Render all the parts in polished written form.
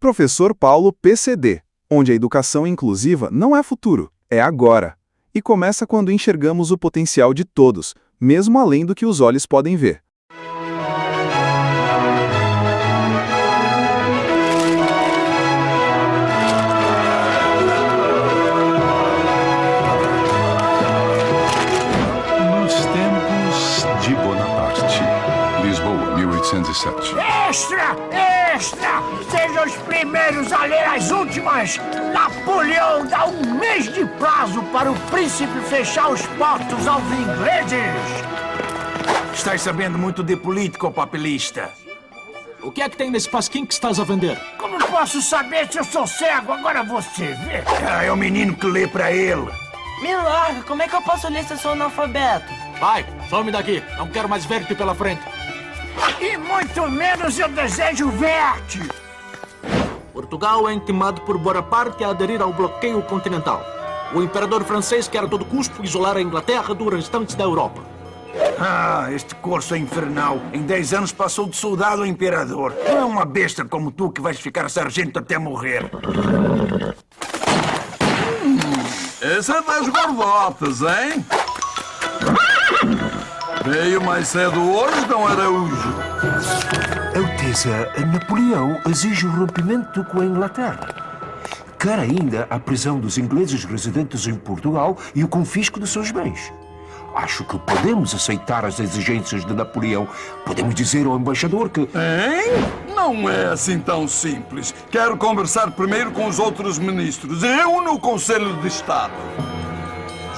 Professor Paulo PCD, onde a educação inclusiva não é futuro, é agora. E começa quando enxergamos o potencial de todos, mesmo além do que os olhos podem ver. Nos tempos de Bonaparte, Lisboa, 1807. Extra! Extra! Sejam os primeiros a ler as últimas! Napoleão dá 1 mês de prazo para o príncipe fechar os portos aos ingleses! Estás sabendo muito de política, ô papelista. O que é que tem nesse pasquim que estás a vender? Como posso saber se eu sou cego? Agora você vê! É o menino que lê pra ele. Me larga, como é que eu posso ler se eu sou analfabeto? Vai, some daqui. Não quero mais ver-te pela frente. E muito menos eu desejo ver-te! Portugal é intimado por Bonaparte a aderir ao bloqueio continental. O imperador francês quer a todo custo isolar a Inglaterra do restante da Europa. Ah, este corso é infernal. Em 10 anos passou de soldado a imperador. Não é uma besta como tu que vais ficar sargento até morrer. Esse é das gordotas, hein? Veio mais cedo hoje, Dom Araújo. Alteza, Napoleão exige o rompimento com a Inglaterra. Quer ainda a prisão dos ingleses residentes em Portugal e o confisco de seus bens. Acho que podemos aceitar as exigências de Napoleão. Podemos dizer ao embaixador que... Hein? Não é assim tão simples. Quero conversar primeiro com os outros ministros. Eu no Conselho de Estado.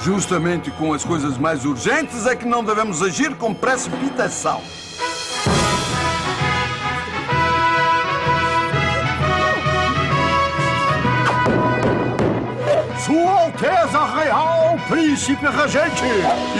Justamente com as coisas mais urgentes é que não devemos agir com precipitação. Sua Alteza Real, Príncipe Regente!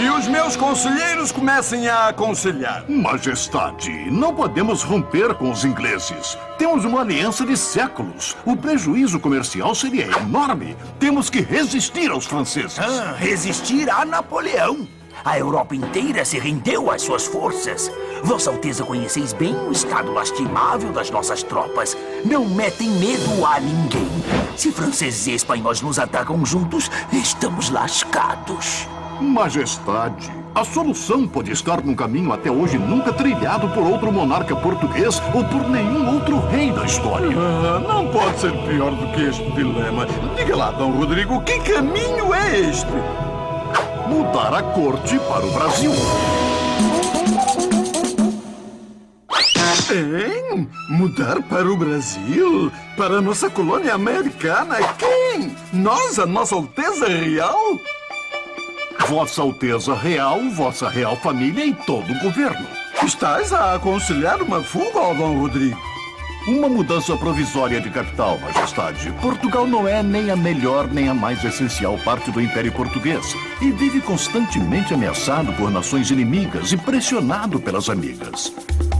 E os meus conselheiros comecem a aconselhar. Majestade, não podemos romper com os ingleses. Temos uma aliança de séculos. O prejuízo comercial seria enorme. Temos que resistir aos franceses. Resistir a Napoleão. A Europa inteira se rendeu às suas forças. Vossa Alteza conheceis bem o estado lastimável das nossas tropas. Não metem medo a ninguém. Se franceses e espanhóis nos atacam juntos, estamos lascados. Majestade, a solução pode estar num caminho até hoje nunca trilhado por outro monarca português ou por nenhum outro rei da história. Não pode ser pior do que este dilema. Diga lá, Dom Rodrigo, que caminho é este? Mudar a corte para o Brasil. Hein? Mudar para o Brasil? Para a nossa colônia americana? Quem? Nós, a Nossa Alteza Real? Vossa Alteza Real, Vossa Real Família e todo o governo. Estás a aconselhar uma fuga ao Dom Rodrigo? Uma mudança provisória de capital, Majestade. Portugal não é nem a melhor nem a mais essencial parte do Império Português e vive constantemente ameaçado por nações inimigas e pressionado pelas amigas.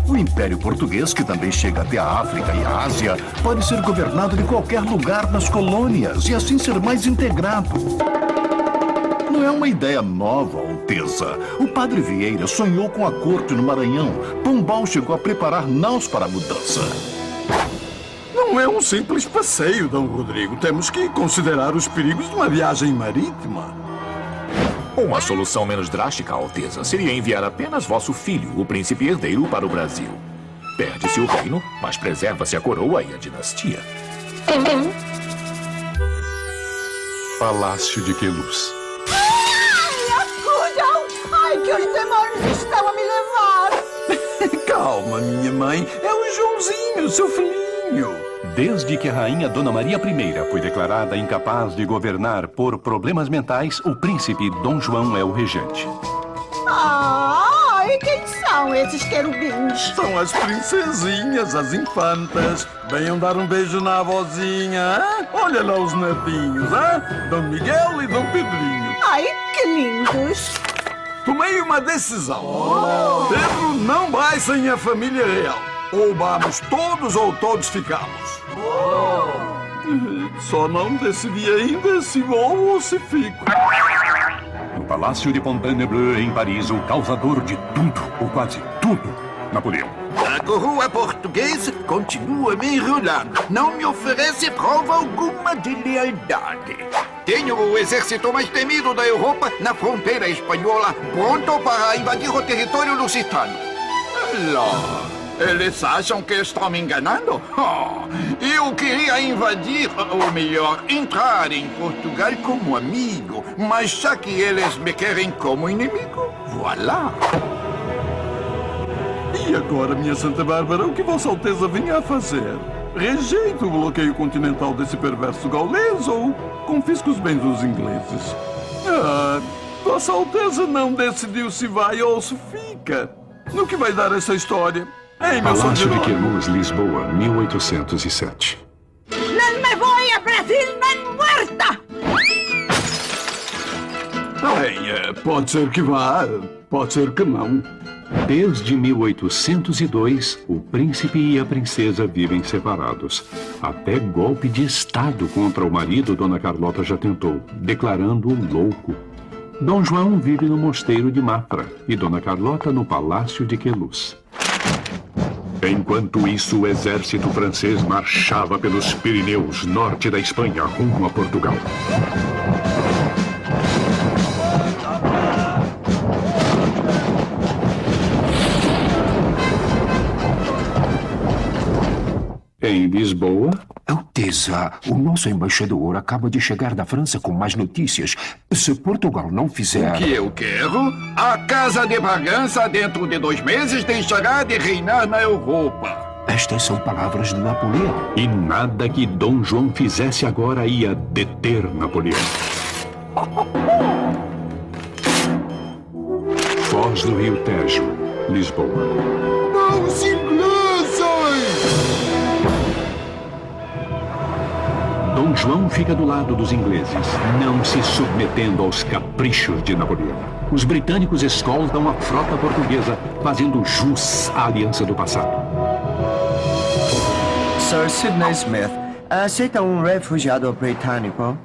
O Império Português, que também chega até a África e a Ásia, pode ser governado de qualquer lugar nas colônias e assim ser mais integrado. Não é uma ideia nova, Alteza. O padre Vieira sonhou com a corte no Maranhão. Pombal chegou a preparar naus para a mudança. Não é um simples passeio, Dom Rodrigo. Temos que considerar os perigos de uma viagem marítima. Uma solução menos drástica, Alteza, seria enviar apenas vosso filho, o príncipe herdeiro, para o Brasil. Perde-se o reino, mas preserva-se a coroa e a dinastia. Palácio de Queluz. Me acudam! Ai, que os demônios estão a me levar! Calma, minha mãe. É o Joãozinho, seu filhinho. Desde que a rainha Dona Maria I foi declarada incapaz de governar por problemas mentais, o príncipe Dom João é o regente. Ah, e quem são esses querubins? São as princesinhas, as infantas. Venham dar um beijo na avózinha, hein? Olha lá os netinhos, hein? Dom Miguel e Dom Pedrinho. Ai, que lindos! Tomei uma decisão. Pedro não vai sem a família real. Ou vamos todos ou todos ficamos. Só não decidi ainda se vou ou se fico. No Palácio de Fontainebleau, em Paris, o causador de tudo, ou quase tudo, Napoleão. coroa portuguesa continua me enrolando. Não me oferece prova alguma de lealdade. Tenho o exército mais temido da Europa na fronteira espanhola, pronto para invadir o território lusitano. Lá, eles acham que estão me enganando? Eu queria invadir, ou melhor, entrar em Portugal como amigo, mas já que eles me querem como inimigo, voilà. E agora, minha Santa Bárbara, o que Vossa Alteza vinha a fazer? Rejeita o bloqueio continental desse perverso gaulês ou confisca os bens dos ingleses? Vossa Alteza não decidiu se vai ou se fica. No que vai dar essa história? Ei, meu Palácio de soldado. Queluz, Lisboa, 1807. ¡No me voy a Brasil, no muerta! Bem, pode ser que vá, pode ser que não. Desde 1802, o príncipe e a princesa vivem separados. Até golpe de estado contra o marido, Dona Carlota já tentou, declarando-o louco. Dom João vive no mosteiro de Mafra e Dona Carlota no palácio de Queluz. Enquanto isso, o exército francês marchava pelos Pirineus, norte da Espanha, rumo a Portugal. Em Lisboa, Alteza, o nosso embaixador acaba de chegar da França com mais notícias. Se Portugal não fizer... O que eu quero? A Casa de Bragança, dentro de 2 meses, deixará de reinar na Europa. Estas são palavras de Napoleão. E nada que Dom João fizesse agora ia deter Napoleão. Foz do Rio Tejo, Lisboa. Os ingleses! Dom João fica do lado dos ingleses, não se submetendo aos caprichos de Napoleão. Os britânicos escoltam a frota portuguesa, fazendo jus à aliança do passado. Sir Sidney Smith, aceita refugiado britânico?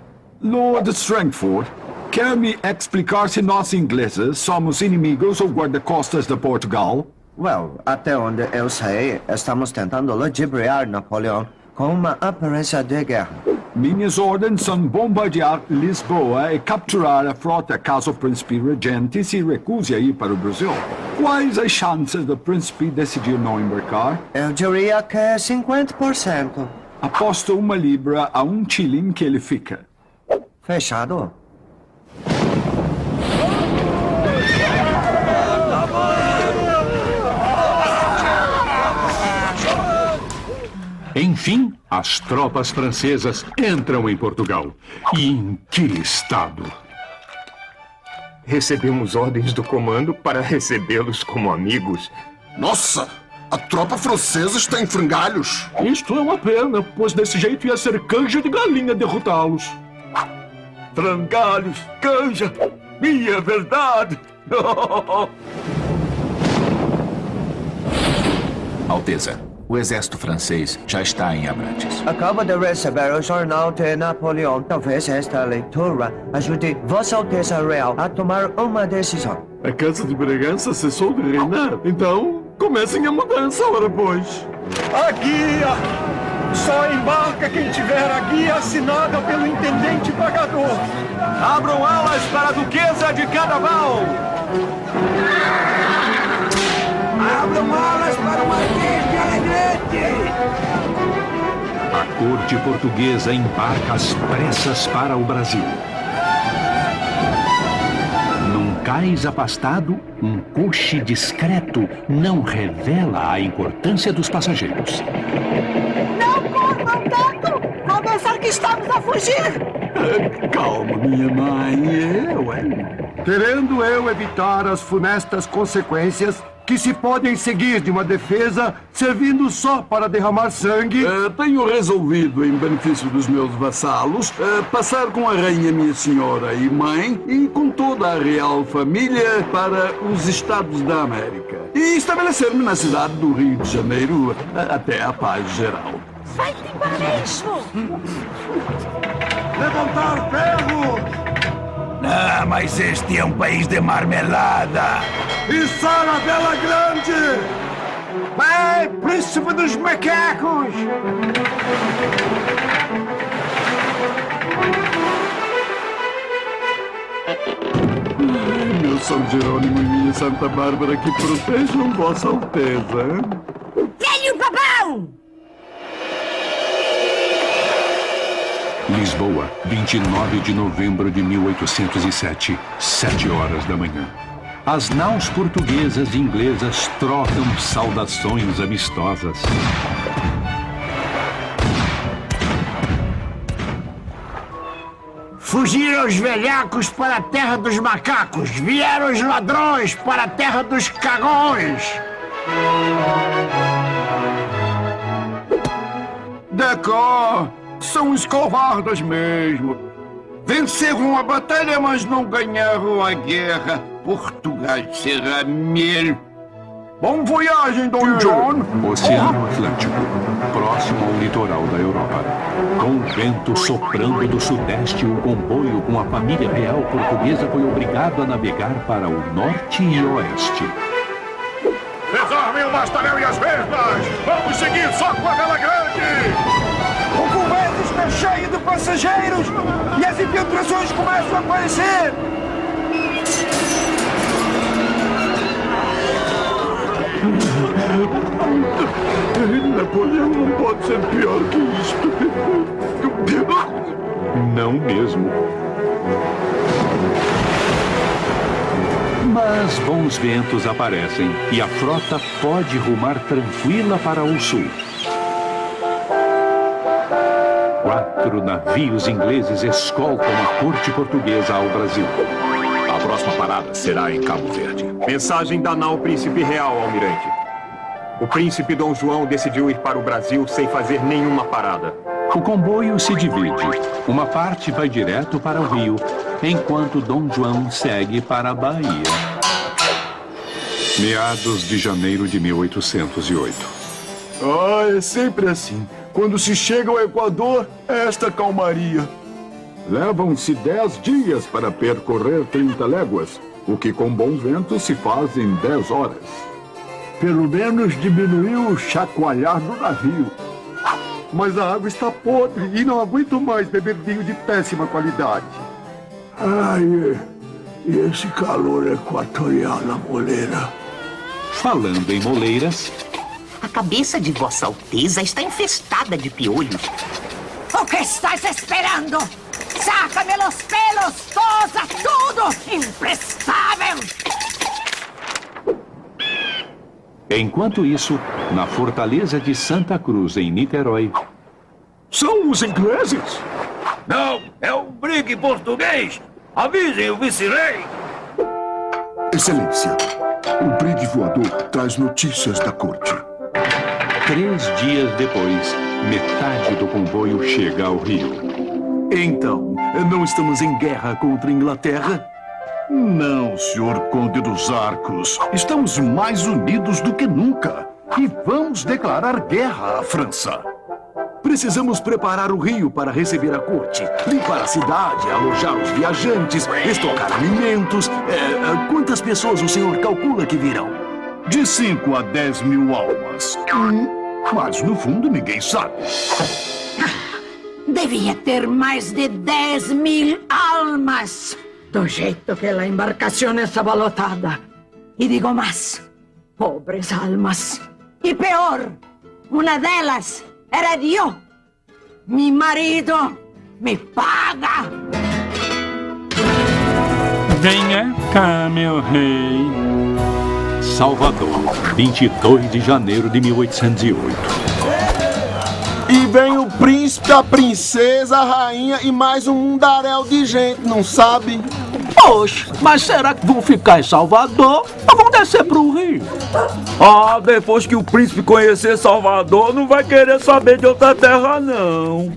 Lord Strangford, quer me explicar se nós ingleses somos inimigos ou guarda-costas de Portugal? Well, até onde eu sei, estamos tentando ludibriar Napoleão com uma aparência de guerra. Minhas ordens são bombardear Lisboa e capturar a frota caso o príncipe regente se recuse a ir para o Brasil. Quais as chances do príncipe decidir não embarcar? Eu diria que 50%. Aposto 1 libra a 1 shilling que ele fica. Fechado? Enfim, as tropas francesas entram em Portugal. E em que estado? Recebemos ordens do comando para recebê-los como amigos. Nossa! A tropa francesa está em frangalhos. Isto é uma pena, pois desse jeito ia ser canja de galinha derrotá-los. Frangalhos, canja, minha verdade! Alteza, o exército francês já está em Abrantes. Acabo de receber o jornal de Napoleão. Talvez esta leitura ajude Vossa Alteza Real a tomar uma decisão. A Casa de Bragança cessou de reinar, então comecem a mudança, ora pois. A guia! Só embarca quem tiver a guia assinada pelo intendente pagador. Abram alas para a Duquesa de Cadaval! Abram alas para o Marquês de Alegrete! A corte portuguesa embarca às pressas para o Brasil. Num cais afastado, um coche discreto não revela a importância dos passageiros. Não corram tanto! Vão pensar que estamos a fugir! Calma, minha mãe, querendo eu evitar as funestas consequências que se podem seguir de uma defesa servindo só para derramar sangue. Tenho resolvido, em benefício dos meus vassalos, passar com a rainha minha senhora e mãe e com toda a real família para os Estados da América e estabelecer-me na cidade do Rio de Janeiro até a paz geral. Vai-te embaraço! Levantar ferro! Ah, mas este é um país de marmelada. E Sarabela Grande! Vai, príncipe dos macacos! Meu São Jerônimo e minha Santa Bárbara, que protejam Vossa Alteza. Velho babão! Lisboa, 29 de novembro de 1807, 7 horas da manhã. As naus portuguesas e inglesas trocam saudações amistosas. Fugiram os velhacos para a terra dos macacos. Vieram os ladrões para a terra dos cagões. D'accord, são os covardes mesmo. Venceram a batalha, mas não ganharam a guerra. Portugal será meu. Bom voyagem, Dom John. Oceano Atlântico, próximo ao litoral da Europa. Com vento soprando do sudeste, o comboio com a família real portuguesa foi obrigado a navegar para o norte e oeste. Desarmem o bastalhão e as vestas! Vamos seguir só com a vela grande! O convento está cheio de passageiros e as infiltrações começam a aparecer. Napoleão não pode ser pior que isto. Não mesmo. Mas bons ventos aparecem e a frota pode rumar tranquila para o sul. 4 navios ingleses escoltam a corte portuguesa ao Brasil. A próxima parada será em Cabo Verde. Mensagem da nau Príncipe Real, almirante. O príncipe Dom João decidiu ir para o Brasil sem fazer nenhuma parada. O comboio se divide. Uma parte vai direto para o Rio, enquanto Dom João segue para a Bahia. Meados de janeiro de 1808. É sempre assim. Quando se chega ao Equador, é esta calmaria. Levam-se 10 dias para percorrer 30 léguas, o que com bom vento se faz em 10 horas. Pelo menos diminuiu o chacoalhar do navio. Mas a água está podre e não aguento mais beber vinho de péssima qualidade. Ai, e esse calor equatorial na moleira? Falando em moleiras... A cabeça de Vossa Alteza está infestada de piolhos. O que estás esperando? Saca-me os pelos, tosa tudo! Imprestável! Enquanto isso, na fortaleza de Santa Cruz, em Niterói... São os ingleses? Não, é um brigue português! Avisem o vice-rei! Excelência, o brigue voador traz notícias da corte. 3 dias depois, metade do comboio chega ao Rio. Então, não estamos em guerra contra a Inglaterra? Não, senhor Conde dos Arcos. Estamos mais unidos do que nunca. E vamos declarar guerra à França. Precisamos preparar o Rio para receber a corte, limpar a cidade, alojar os viajantes, estocar alimentos. Quantas pessoas o senhor calcula que virão? De 5 a 10 mil almas. Mas no fundo ninguém sabe. Devia ter mais de 10.000 almas. Do jeito que a embarcação estava lotada. E digo mais, pobres almas. E pior, uma delas era eu. Mi marido me paga. Venha cá, meu rei. Salvador, 22 de janeiro de 1808. E vem o príncipe, a princesa, a rainha e mais um mundaréu de gente, não sabe? Poxa, mas será que vão ficar em Salvador ou vão descer pro Rio? Ah, depois que o príncipe conhecer Salvador, não vai querer saber de outra terra, não.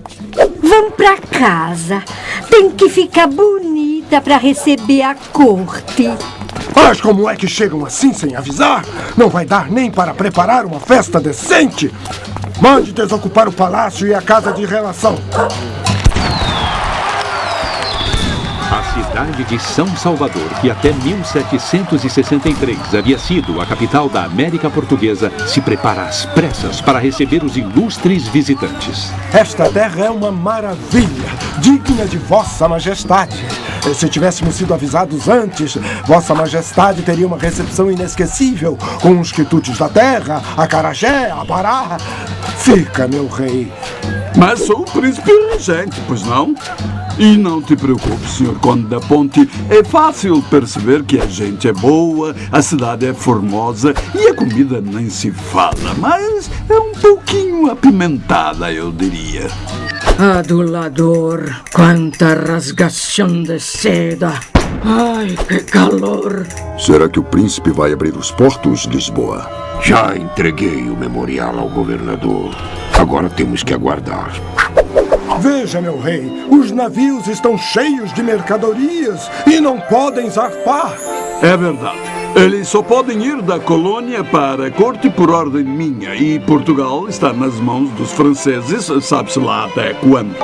Vamos pra casa. Tem que ficar bonita pra receber a corte. Mas como é que chegam assim sem avisar? Não vai dar nem para preparar uma festa decente? Mande desocupar o palácio e a casa de relação. As cidade de São Salvador, que até 1763 havia sido a capital da América Portuguesa, se prepara às pressas para receber os ilustres visitantes. Esta terra é uma maravilha, digna de Vossa Majestade. Se tivéssemos sido avisados antes, Vossa Majestade teria uma recepção inesquecível, com os quitutes da terra, acarajé, abará. Fica, meu rei. Mas sou o príncipe regente, pois não? E não te preocupe, senhor Conde da Ponte. É fácil perceber que a gente é boa, a cidade é formosa e a comida nem se fala. Mas é um pouquinho apimentada, eu diria. Adulador, quanta rasgação de seda. Ai, que calor. Será que o príncipe vai abrir os portos, Lisboa? Já entreguei o memorial ao governador. Agora temos que aguardar. Veja, meu rei, os navios estão cheios de mercadorias e não podem zarpar. É verdade. Eles só podem ir da colônia para a corte por ordem minha. E Portugal está nas mãos dos franceses, sabe-se lá até quando.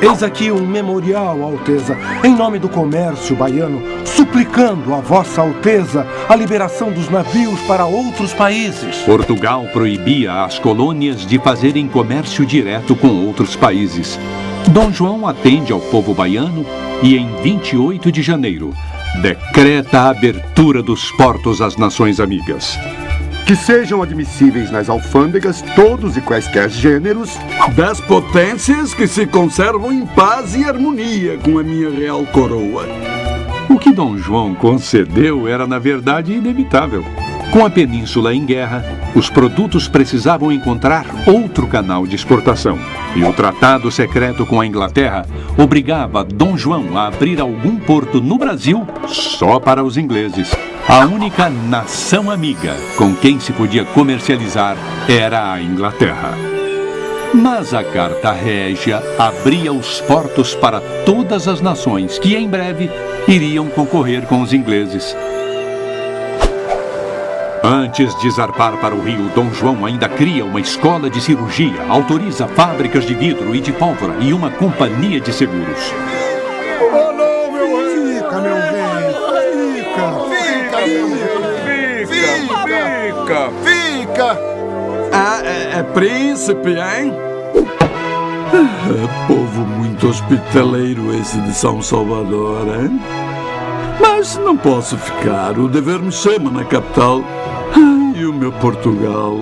Eis aqui um memorial, Alteza, em nome do comércio baiano, suplicando a Vossa Alteza a liberação dos navios para outros países. Portugal proibia às colônias de fazerem comércio direto com outros países. Dom João atende ao povo baiano e, em 28 de janeiro, decreta a abertura dos portos às nações amigas. Que sejam admissíveis nas alfândegas todos e quaisquer gêneros das potências que se conservam em paz e harmonia com a minha real coroa. O que Dom João concedeu era, na verdade, inevitável. Com a península em guerra, os produtos precisavam encontrar outro canal de exportação. E o tratado secreto com a Inglaterra obrigava Dom João a abrir algum porto no Brasil só para os ingleses. A única nação amiga com quem se podia comercializar era a Inglaterra. Mas a Carta Régia abria os portos para todas as nações que, em breve, iriam concorrer com os ingleses. Antes de zarpar para o Rio, Dom João ainda cria uma escola de cirurgia, autoriza fábricas de vidro e de pólvora e uma companhia de seguros. Oh, não, meu rei! Fica, meu rei! Fica! Ah, é príncipe, hein? Povo muito hospitaleiro esse de São Salvador, hein? Mas não posso ficar, o dever me chama na capital. E o meu Portugal?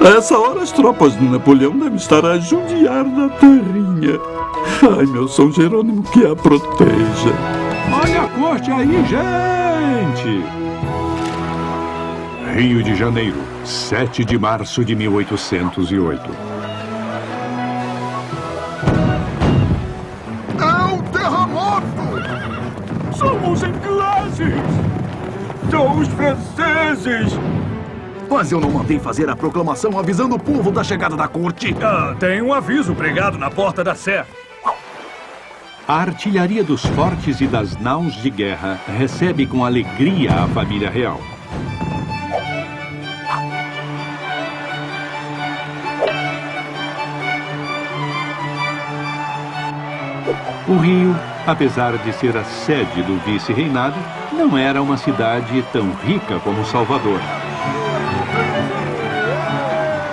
A essa hora as tropas de Napoleão devem estar a judiar da terrinha. Ai, meu São Jerônimo, que a proteja. Olha a corte aí, gente! Rio de Janeiro, 7 de março de 1808. É um terremoto! São os ingleses! São os franceses! Mas eu não mandei fazer a proclamação avisando o povo da chegada da corte. Tem um aviso pregado na porta da Sé. A artilharia dos fortes e das naus de guerra recebe com alegria a família real. O Rio, apesar de ser a sede do vice-reinado, não era uma cidade tão rica como Salvador.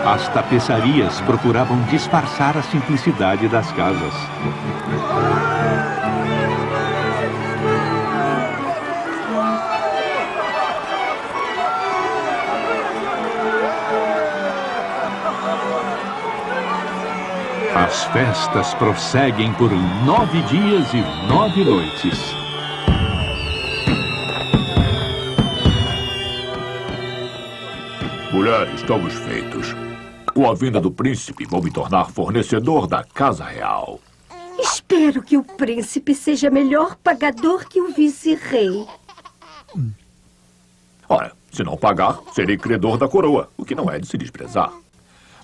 As tapeçarias procuravam disfarçar a simplicidade das casas. As festas prosseguem por 9 dias e 9 noites. Mulher, estamos feitos. Com a vinda do príncipe, vou me tornar fornecedor da Casa Real. Espero que o príncipe seja melhor pagador que o vice-rei. Ora, se não pagar, serei credor da coroa, o que não é de se desprezar.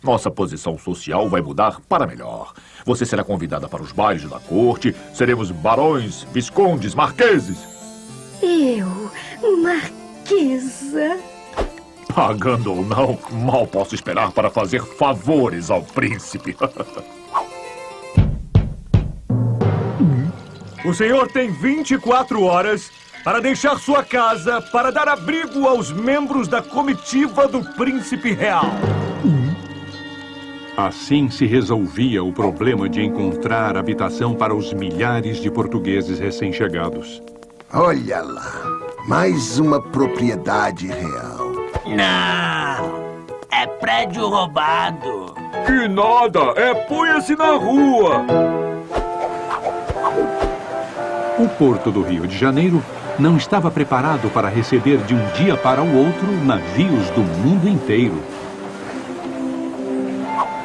Nossa posição social vai mudar para melhor. Você será convidada para os bailes da corte. Seremos barões, viscondes, marqueses. Eu, marquesa? Pagando ou não, mal posso esperar para fazer favores ao príncipe. O senhor tem 24 horas para deixar sua casa para dar abrigo aos membros da comitiva do Príncipe Real. Assim se resolvia o problema de encontrar habitação para os milhares de portugueses recém-chegados. Olha lá, mais uma propriedade real. Não, é prédio roubado. Que nada, ponha-se na rua. O Porto do Rio de Janeiro não estava preparado para receber de um dia para o outro navios do mundo inteiro.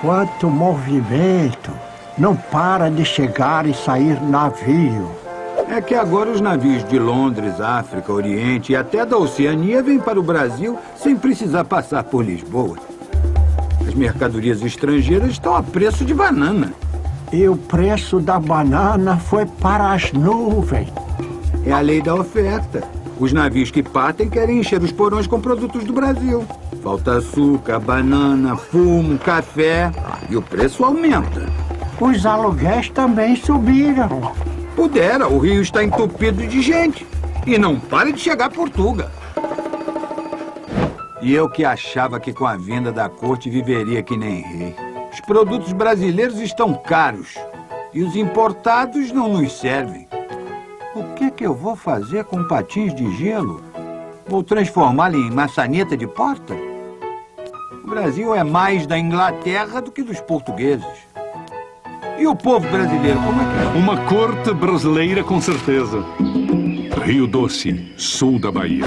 Quanto movimento! Não para de chegar e sair navio. É que agora os navios de Londres, África, Oriente e até da Oceania vêm para o Brasil sem precisar passar por Lisboa. As mercadorias estrangeiras estão a preço de banana. E o preço da banana foi para as nuvens. É a lei da oferta. Os navios que partem querem encher os porões com produtos do Brasil. Falta açúcar, banana, fumo, café e o preço aumenta. Os aluguéis também subiram. Pudera, o rio está entupido de gente. E não para de chegar Portuga. E eu que achava que com a vinda da corte viveria que nem rei. Os produtos brasileiros estão caros e os importados não nos servem. O que eu vou fazer com patins de gelo? Vou transformá-lo em maçaneta de porta? O Brasil é mais da Inglaterra do que dos portugueses. E o povo brasileiro, como é que é? Uma corte brasileira, com certeza. Rio Doce, sul da Bahia.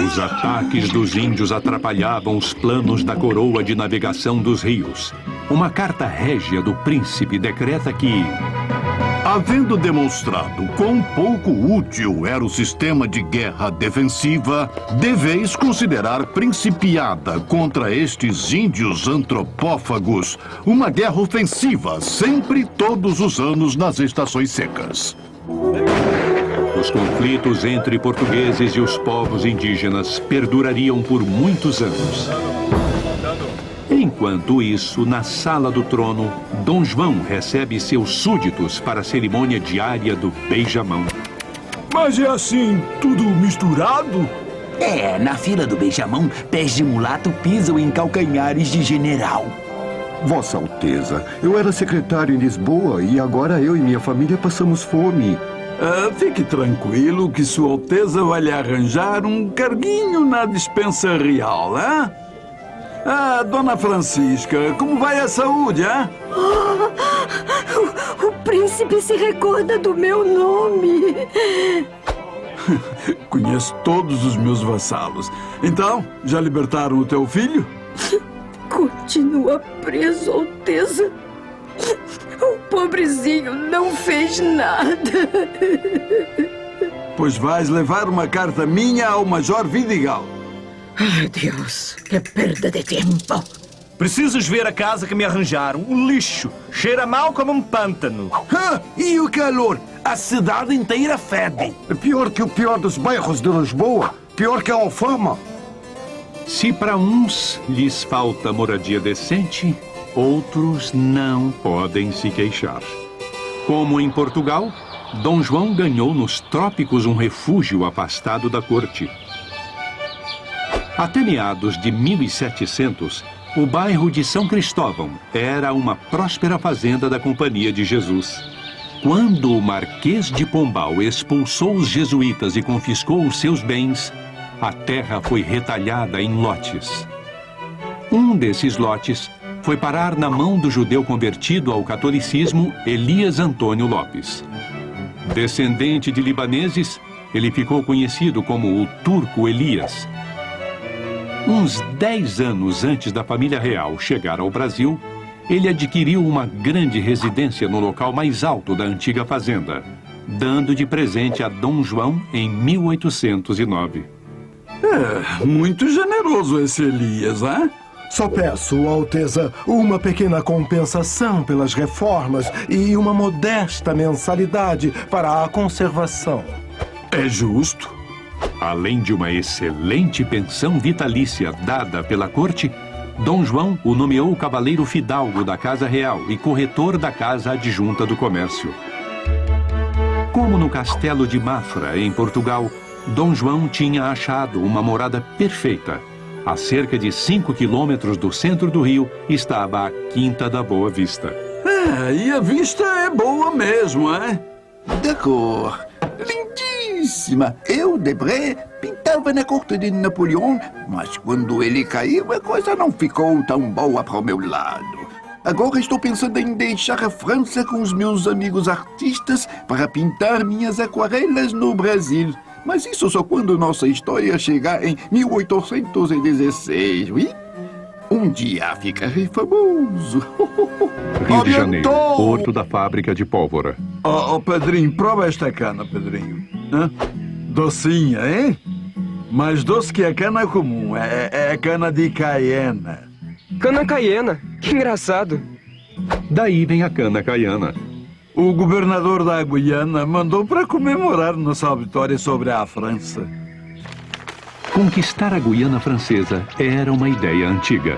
Os ataques dos índios atrapalhavam os planos da coroa de navegação dos rios. Uma carta régia do príncipe decreta que... Havendo demonstrado quão pouco útil era o sistema de guerra defensiva, deveis considerar principiada contra estes índios antropófagos uma guerra ofensiva, sempre todos os anos nas estações secas. Os conflitos entre portugueses e os povos indígenas perdurariam por muitos anos. Enquanto isso, na sala do trono, Dom João recebe seus súditos para a cerimônia diária do beijamão. Mas é assim, tudo misturado? É, na fila do beijamão, pés de mulato pisam em calcanhares de general. Vossa Alteza, eu era secretário em Lisboa e agora eu e minha família passamos fome. Fique tranquilo que Sua Alteza vai lhe arranjar um carguinho na dispensa real, hein? Dona Francisca, como vai a saúde, hein? O príncipe se recorda do meu nome. Conheço todos os meus vassalos. Então, já libertaram o teu filho? Continua preso, Alteza. O pobrezinho não fez nada. Pois vais levar uma carta minha ao Major Vidigal. Ai, Deus, que perda de tempo. Precisas ver a casa que me arranjaram. Um lixo. Cheira mal como um pântano. E o calor? A cidade inteira fede. Pior que o pior dos bairros de Lisboa. Pior que a Alfama. Se para uns lhes falta moradia decente, outros não podem se queixar. Como em Portugal, Dom João ganhou nos trópicos um refúgio afastado da corte. Até meados de 1700, o bairro de São Cristóvão era uma próspera fazenda da Companhia de Jesus. Quando o Marquês de Pombal expulsou os jesuítas e confiscou os seus bens, a terra foi retalhada em lotes. Um desses lotes foi parar na mão do judeu convertido ao catolicismo Elias Antônio Lopes. Descendente de libaneses, ele ficou conhecido como o Turco Elias. Uns 10 anos antes da família real chegar ao Brasil, ele adquiriu uma grande residência no local mais alto da antiga fazenda, dando de presente a Dom João em 1809. Muito generoso esse Elias, hein? Só peço, Alteza, uma pequena compensação pelas reformas e uma modesta mensalidade para a conservação. É justo. Além de uma excelente pensão vitalícia dada pela corte, Dom João o nomeou cavaleiro fidalgo da Casa Real e corretor da Casa Adjunta do Comércio. Como no castelo de Mafra, em Portugal, Dom João tinha achado uma morada perfeita. A cerca de 5 quilômetros do centro do rio estava a Quinta da Boa Vista. E a vista é boa mesmo, é? D'accord. Lindíssima. Eu, Debré, pintava na corte de Napoleão, mas quando ele caiu, a coisa não ficou tão boa para o meu lado. Agora estou pensando em deixar a França com os meus amigos artistas para pintar minhas aquarelas no Brasil. Mas isso só quando nossa história chegar em 1816, oui? Um dia ficarei famoso. Rio de Janeiro, porto da fábrica de pólvora. Pedrinho, prova esta cana, Pedrinho. Docinha, hein? Mais doce que a cana comum. É cana de caiena. Cana caiena? Que engraçado. Daí vem a cana caiana. O governador da Guiana mandou para comemorar nossa vitória sobre a França. Conquistar a Guiana Francesa era uma ideia antiga.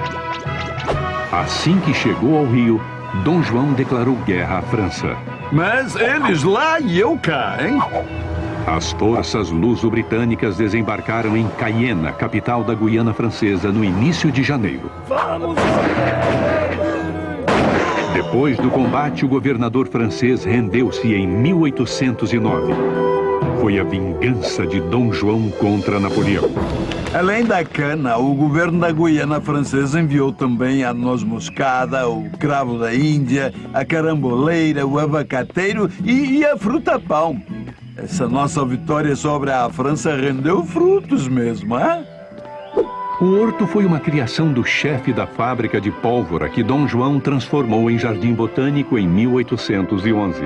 Assim que chegou ao Rio, Dom João declarou guerra à França. Mas eles lá e eu cá, hein? As forças luso-britânicas desembarcaram em Cayena, capital da Guiana Francesa, no início de janeiro. Vamos! Depois do combate, o governador francês rendeu-se em 1809. Foi a vingança de Dom João contra Napoleão. Além da cana, o governo da Guiana Francesa enviou também a noz moscada, o cravo da Índia, a caramboleira, o abacateiro e a fruta-pão. Essa nossa vitória sobre a França rendeu frutos mesmo, hein? O horto foi uma criação do chefe da fábrica de pólvora que Dom João transformou em jardim botânico em 1811.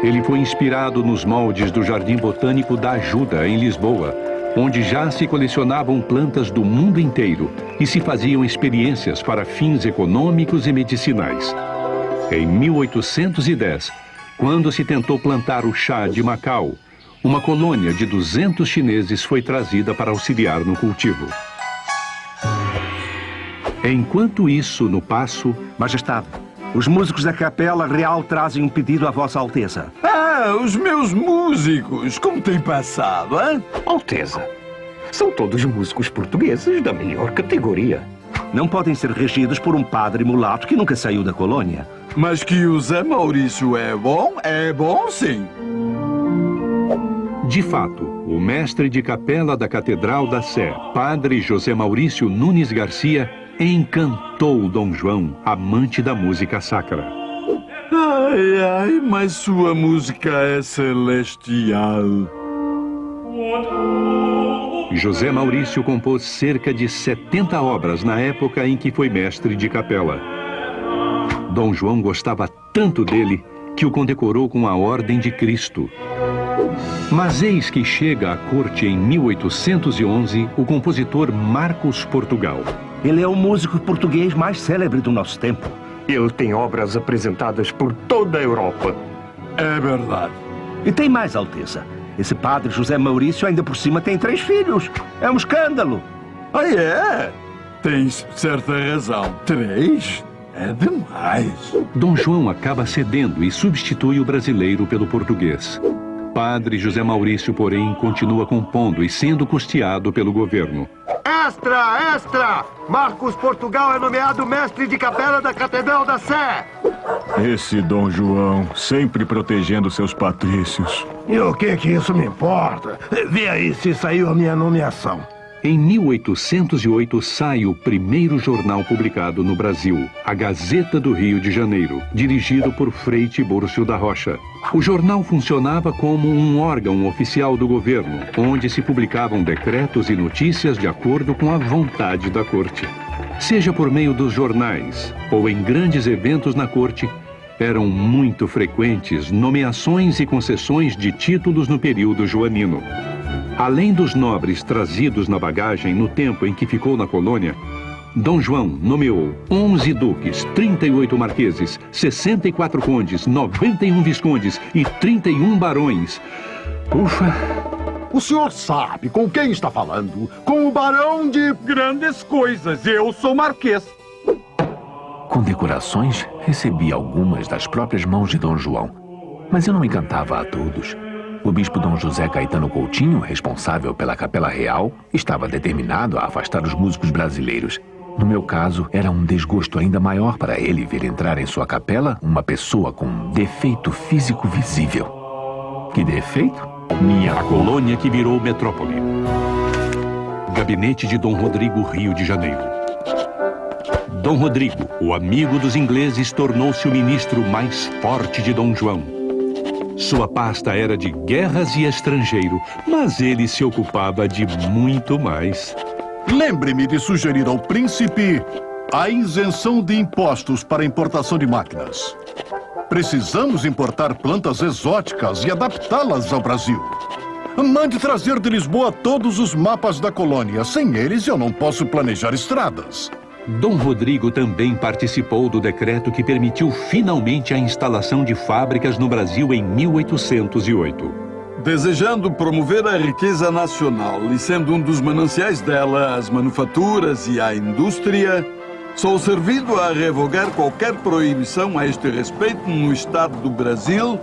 Ele foi inspirado nos moldes do Jardim Botânico da Ajuda, em Lisboa, onde já se colecionavam plantas do mundo inteiro e se faziam experiências para fins econômicos e medicinais. Em 1810, quando se tentou plantar o chá de Macau, uma colônia de 200 chineses foi trazida para auxiliar no cultivo. Enquanto isso, no paço... Majestade, os músicos da Capela Real trazem um pedido à Vossa Alteza. Os meus músicos! Como tem passado, hein? Alteza, são todos músicos portugueses da melhor categoria. Não podem ser regidos por um padre mulato que nunca saiu da colônia. Mas que o Zé Maurício é bom sim. De fato, o mestre de capela da Catedral da Sé, padre José Maurício Nunes Garcia, encantou Dom João, amante da música sacra. Ai, mas sua música é celestial. José Maurício compôs cerca de 70 obras na época em que foi mestre de capela. Dom João gostava tanto dele que o condecorou com a Ordem de Cristo. Mas eis que chega à corte em 1811 o compositor Marcos Portugal. Ele é o músico português mais célebre do nosso tempo. Ele tem obras apresentadas por toda a Europa. É verdade. E tem mais, Alteza. Esse padre José Maurício ainda por cima tem 3 filhos. É um escândalo. É? Tens certa razão. 3? É demais. Dom João acaba cedendo e substitui o brasileiro pelo português. Padre José Maurício, porém, continua compondo e sendo custeado pelo governo. Extra, extra! Marcos Portugal é nomeado mestre de capela da Catedral da Sé. Esse Dom João, sempre protegendo seus patrícios. E o que isso me importa? Vê aí se saiu a minha nomeação. Em 1808 sai o primeiro jornal publicado no Brasil, a Gazeta do Rio de Janeiro, dirigido por Frei Tibúrcio da Rocha. O jornal funcionava como um órgão oficial do governo, onde se publicavam decretos e notícias de acordo com a vontade da corte. Seja por meio dos jornais ou em grandes eventos na corte, eram muito frequentes nomeações e concessões de títulos no período joanino. Além dos nobres trazidos na bagagem no tempo em que ficou na colônia, Dom João nomeou 11 duques, 38 marqueses, 64 condes, 91 viscondes e 31 barões. Ufa! O senhor sabe com quem está falando? Com o barão de grandes coisas. Eu sou marquês. Condecorações recebi algumas das próprias mãos de Dom João. Mas eu não encantava a todos. O bispo Dom José Caetano Coutinho, responsável pela Capela Real, estava determinado a afastar os músicos brasileiros. No meu caso, era um desgosto ainda maior para ele ver entrar em sua capela uma pessoa com um defeito físico visível. Que defeito? A colônia que virou metrópole. Gabinete de Dom Rodrigo, Rio de Janeiro. Dom Rodrigo, o amigo dos ingleses, tornou-se o ministro mais forte de Dom João. Sua pasta era de guerras e estrangeiro, mas ele se ocupava de muito mais. Lembre-me de sugerir ao príncipe a isenção de impostos para importação de máquinas. Precisamos importar plantas exóticas e adaptá-las ao Brasil. Mande trazer de Lisboa todos os mapas da colônia. Sem eles, eu não posso planejar estradas. Dom Rodrigo também participou do decreto que permitiu finalmente a instalação de fábricas no Brasil em 1808. Desejando promover a riqueza nacional e sendo um dos mananciais dela as manufaturas e a indústria, sou servido a revogar qualquer proibição a este respeito no Estado do Brasil,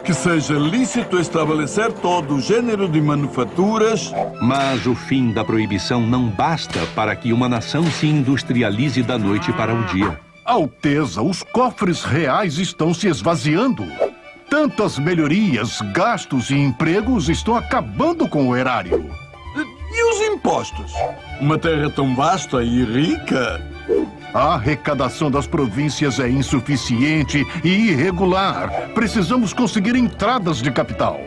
que seja lícito estabelecer todo o gênero de manufaturas. Mas o fim da proibição não basta para que uma nação se industrialize da noite para o dia. Alteza, os cofres reais estão se esvaziando. Tantas melhorias, gastos e empregos estão acabando com o erário. E os impostos? Uma terra tão vasta e rica. A arrecadação das províncias é insuficiente e irregular. Precisamos conseguir entradas de capital.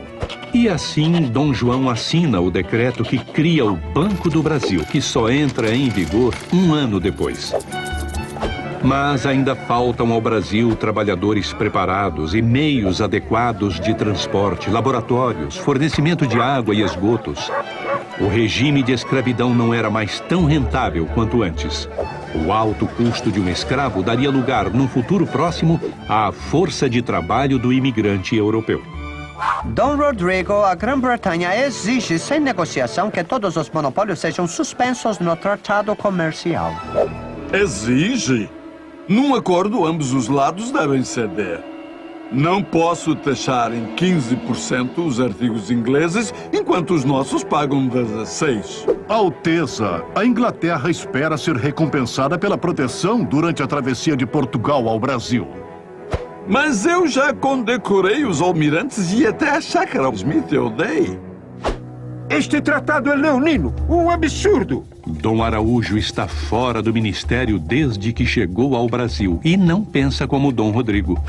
E assim, Dom João assina o decreto que cria o Banco do Brasil, que só entra em vigor um ano depois. Mas ainda faltam ao Brasil trabalhadores preparados e meios adequados de transporte, laboratórios, fornecimento de água e esgotos. O regime de escravidão não era mais tão rentável quanto antes. O alto custo de um escravo daria lugar, num futuro próximo, à força de trabalho do imigrante europeu. Dom Rodrigo, a Grã-Bretanha exige, sem negociação, que todos os monopólios sejam suspensos no tratado comercial. Exige? Num acordo, ambos os lados devem ceder. Não posso taxar em 15% os artigos ingleses, enquanto os nossos pagam 16%. Alteza, a Inglaterra espera ser recompensada pela proteção durante a travessia de Portugal ao Brasil. Mas eu já condecorei os almirantes e até a chácara Smith eu dei. Este tratado é leonino, um absurdo. Dom Araújo está fora do ministério desde que chegou ao Brasil e não pensa como Dom Rodrigo.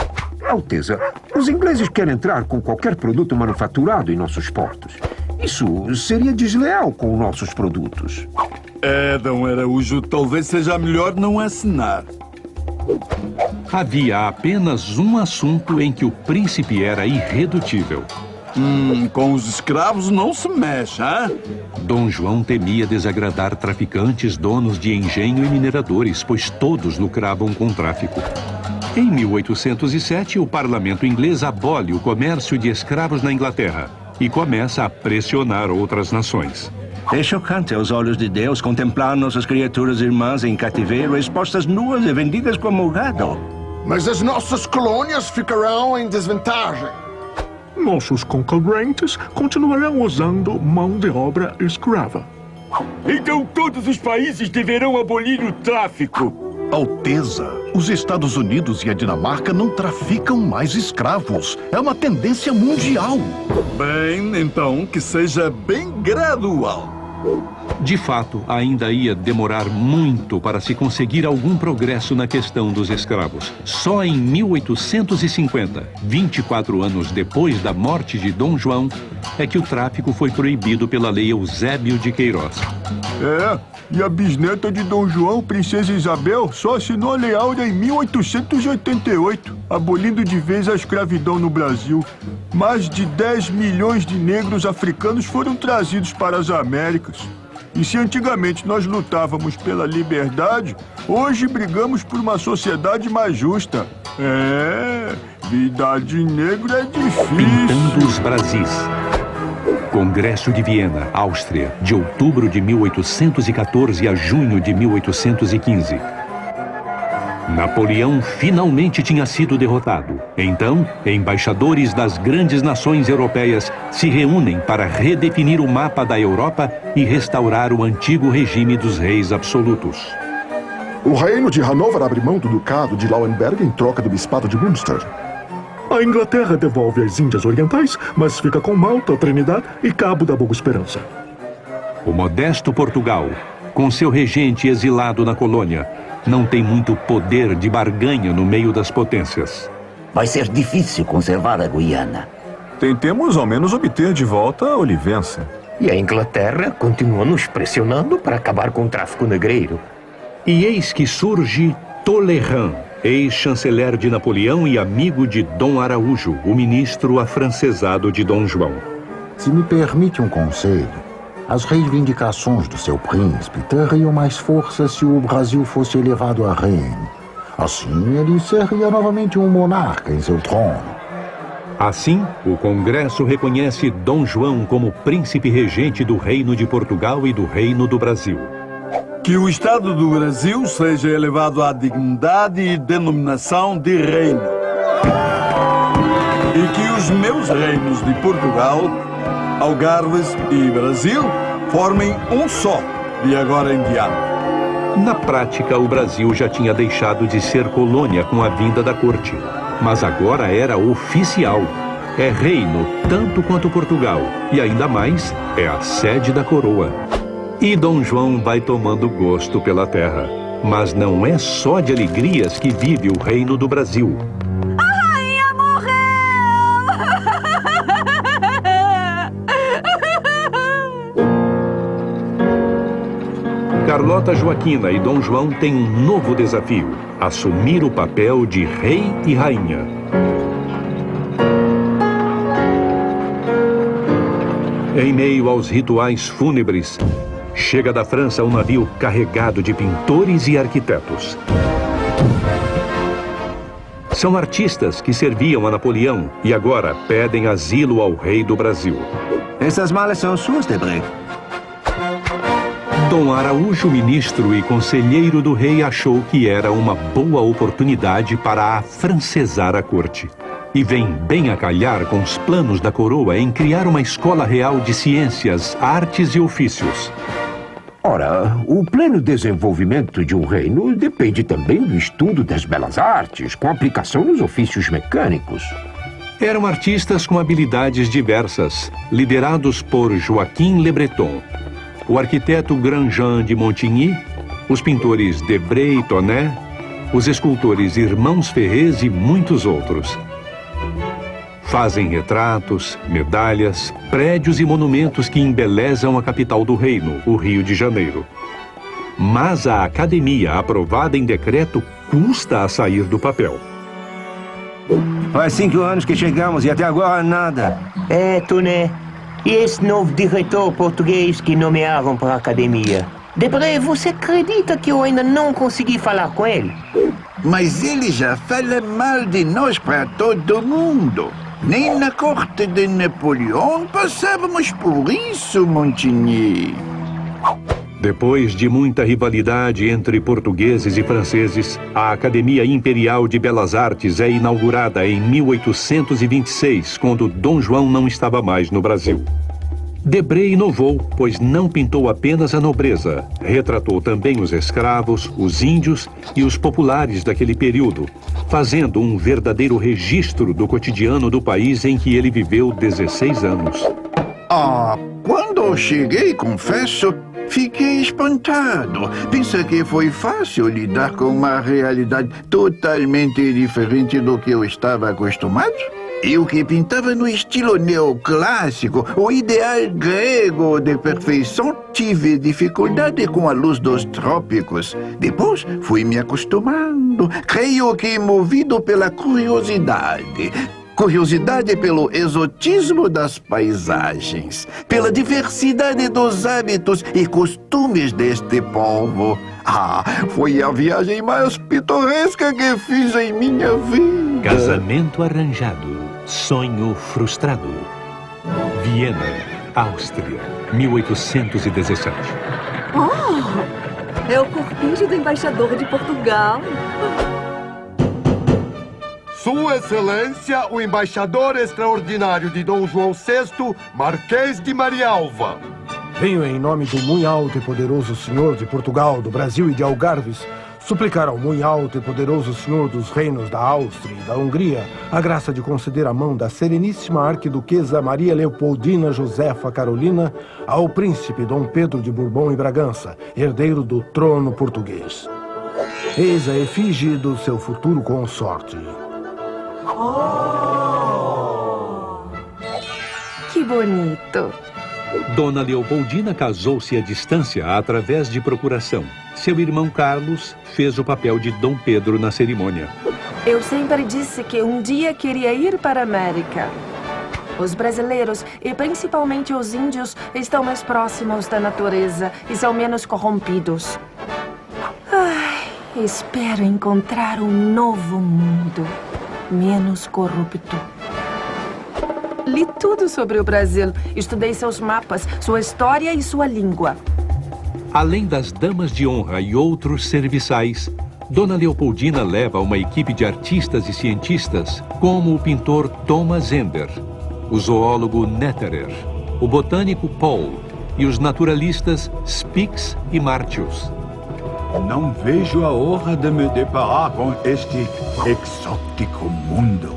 Alteza, os ingleses querem entrar com qualquer produto manufaturado em nossos portos. Isso seria desleal com nossos produtos. Dom Araújo, talvez seja melhor não assinar. Havia apenas um assunto em que o príncipe era irredutível. Com os escravos não se mexe, hein? Dom João temia desagradar traficantes, donos de engenho e mineradores, pois todos lucravam com o tráfico. Em 1807, o parlamento inglês abole o comércio de escravos na Inglaterra e começa a pressionar outras nações. É chocante aos olhos de Deus contemplar nossas criaturas irmãs em cativeiro expostas nuas e vendidas como gado. Mas as nossas colônias ficarão em desvantagem. Nossos concorrentes continuarão usando mão de obra escrava. Então todos os países deverão abolir o tráfico. Alteza, os Estados Unidos e a Dinamarca não traficam mais escravos. É uma tendência mundial. Bem, então, que seja bem gradual. De fato, ainda ia demorar muito para se conseguir algum progresso na questão dos escravos. Só em 1850, 24 anos depois da morte de Dom João, é que o tráfico foi proibido pela lei Eusébio de Queiroz. E a bisneta de Dom João, Princesa Isabel, só assinou a Lei Áurea em 1888, abolindo de vez a escravidão no Brasil. Mais de 10 milhões de negros africanos foram trazidos para as Américas. E se antigamente nós lutávamos pela liberdade, hoje brigamos por uma sociedade mais justa. Vida de negro é difícil. Pintando os Brasis. Congresso de Viena, Áustria, de outubro de 1814 a junho de 1815. Napoleão finalmente tinha sido derrotado. Então, embaixadores das grandes nações europeias se reúnem para redefinir o mapa da Europa e restaurar o antigo regime dos reis absolutos. O reino de Hanover abre mão do ducado de Lauenberg em troca do bispado de Münster. A Inglaterra devolve as Índias Orientais, mas fica com Malta, Trinidad e Cabo da Boa Esperança. O modesto Portugal, com seu regente exilado na colônia, não tem muito poder de barganha no meio das potências. Vai ser difícil conservar a Guiana. Tentemos ao menos obter de volta a Olivença. E a Inglaterra continua nos pressionando para acabar com o tráfico negreiro. E eis que surge Talleyrand, ex-chanceler de Napoleão e amigo de Dom Araújo, o ministro afrancesado de Dom João. Se me permite um conselho, as reivindicações do seu príncipe teriam mais força se o Brasil fosse elevado a reino. Assim, ele seria novamente um monarca em seu trono. Assim, o Congresso reconhece Dom João como príncipe regente do Reino de Portugal e do Reino do Brasil. Que o Estado do Brasil seja elevado à dignidade e denominação de reino. E que os meus reinos de Portugal, Algarves e Brasil formem um só, de agora em diante. Na prática, o Brasil já tinha deixado de ser colônia com a vinda da corte. Mas agora era oficial. É reino tanto quanto Portugal. E ainda mais, é a sede da coroa. E Dom João vai tomando gosto pela terra. Mas não é só de alegrias que vive o reino do Brasil. Carlota Joaquina e Dom João têm um novo desafio: assumir o papel de rei e rainha. Em meio aos rituais fúnebres, chega da França um navio carregado de pintores e arquitetos. São artistas que serviam a Napoleão e agora pedem asilo ao rei do Brasil. Essas malas são suas, Debré. Dom Araújo, ministro e conselheiro do rei, achou que era uma boa oportunidade para afrancesar a corte. E vem bem a calhar com os planos da coroa em criar uma escola real de ciências, artes e ofícios. Ora, o pleno desenvolvimento de um reino depende também do estudo das belas artes, com aplicação nos ofícios mecânicos. Eram artistas com habilidades diversas, liderados por Joaquim Le Breton, o arquiteto Grandjean de Montigny, os pintores Debré e Tonnet, os escultores Irmãos Ferrez e muitos outros. Fazem retratos, medalhas, prédios e monumentos que embelezam a capital do reino, o Rio de Janeiro. Mas a academia, aprovada em decreto, custa a sair do papel. Faz 5 anos que chegamos e até agora nada. Tonnet. E esse novo diretor português que nomearam para a academia? Debré, você acredita que eu ainda não consegui falar com ele? Mas ele já fala mal de nós para todo mundo. Nem na corte de Napoleão passávamos por isso, Montigny. Depois de muita rivalidade entre portugueses e franceses, a Academia Imperial de Belas Artes é inaugurada em 1826, quando Dom João não estava mais no Brasil. Debré inovou, pois não pintou apenas a nobreza, retratou também os escravos, os índios e os populares daquele período, fazendo um verdadeiro registro do cotidiano do país em que ele viveu 16 anos. Quando eu cheguei, confesso, fiquei espantado. Pensa que foi fácil lidar com uma realidade totalmente diferente do que eu estava acostumado? Eu que pintava no estilo neoclássico, o ideal grego de perfeição, tive dificuldade com a luz dos trópicos. Depois fui me acostumando, creio que movido pela curiosidade. Curiosidade pelo exotismo das paisagens, pela diversidade dos hábitos e costumes deste povo. Foi a viagem mais pitoresca que fiz em minha vida. Casamento arranjado, sonho frustrado. Viena, Áustria, 1817. É o cortejo do embaixador de Portugal. Sua Excelência, o embaixador extraordinário de Dom João VI, Marquês de Marialva. Venho em nome do muito alto e poderoso Senhor de Portugal, do Brasil e de Algarves, suplicar ao muito alto e poderoso Senhor dos reinos da Áustria e da Hungria a graça de conceder a mão da sereníssima arquiduquesa Maria Leopoldina Josefa Carolina ao príncipe Dom Pedro de Bourbon e Bragança, herdeiro do trono português. Eis a efígie do seu futuro consorte. Que bonito! Dona Leopoldina casou-se à distância através de procuração. Seu irmão Carlos fez o papel de Dom Pedro na cerimônia. Eu sempre disse que um dia queria ir para a América. Os brasileiros, e principalmente os índios, estão mais próximos da natureza e são menos corrompidos. Ai, espero encontrar um novo mundo, menos corrupto. Li tudo sobre o Brasil. Estudei seus mapas, sua história e sua língua. Além das damas de honra e outros serviçais, Dona Leopoldina leva uma equipe de artistas e cientistas, como o pintor Thomas Ender, o zoólogo Netterer, o botânico Paul e os naturalistas Spix e Martius. Não vejo a honra de me deparar com este exótico mundo.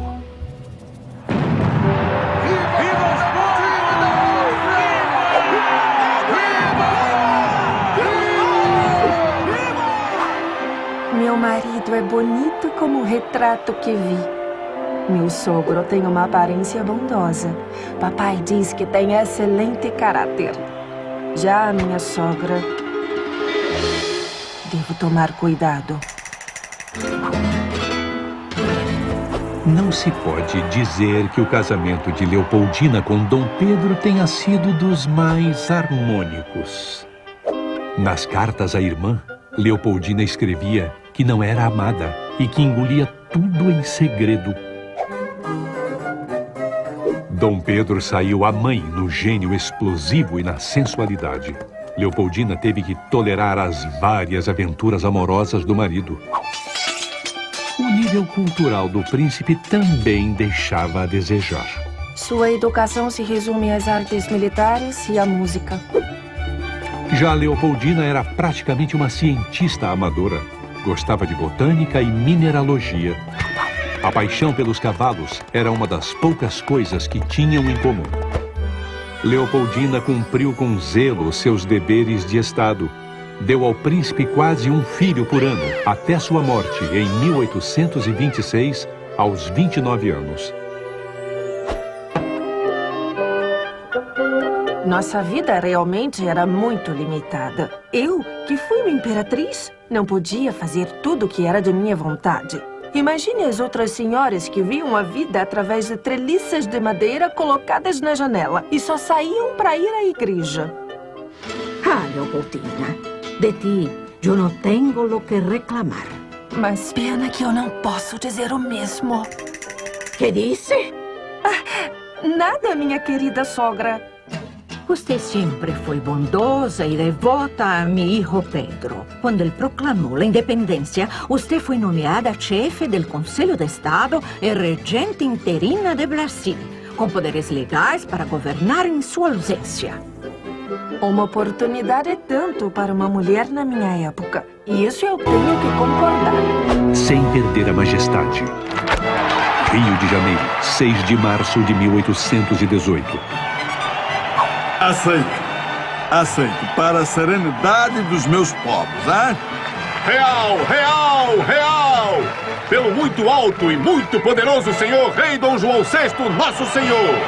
Meu marido é bonito como o retrato que vi. Meu sogro tem uma aparência bondosa. Papai diz que tem excelente caráter. Já a minha sogra... Devo tomar cuidado. Não se pode dizer que o casamento de Leopoldina com Dom Pedro tenha sido dos mais harmônicos. Nas cartas à irmã, Leopoldina escrevia que não era amada e que engolia tudo em segredo. Dom Pedro saiu à mãe no gênio explosivo e na sensualidade. Leopoldina teve que tolerar as várias aventuras amorosas do marido. O nível cultural do príncipe também deixava a desejar. Sua educação se resume às artes militares e à música. Já Leopoldina era praticamente uma cientista amadora. Gostava de botânica e mineralogia. A paixão pelos cavalos era uma das poucas coisas que tinham em comum. Leopoldina cumpriu com zelo seus deveres de Estado. Deu ao príncipe quase um filho por ano, até sua morte em 1826, aos 29 anos. Nossa vida realmente era muito limitada. Eu, que fui uma imperatriz, não podia fazer tudo o que era de minha vontade. Imagine as outras senhoras que viam a vida através de treliças de madeira colocadas na janela e só saíam para ir à igreja. Ah, Leopoldina, de ti eu não tenho o que reclamar. Mas pena que eu não posso dizer o mesmo. Que disse? Nada, minha querida sogra. Você sempre foi bondosa e devota a meu filho Pedro. Quando ele proclamou a independência, você foi nomeada chefe do Conselho de Estado e regente interina do Brasil, com poderes legais para governar em sua ausência. Uma oportunidade é tanto para uma mulher na minha época. E isso eu tenho que concordar. Sem perder a majestade. Rio de Janeiro, 6 de março de 1818. Aceito, para a serenidade dos meus povos, hein? Real, real, real! Pelo muito alto e muito poderoso Senhor Rei Dom João VI, nosso Senhor!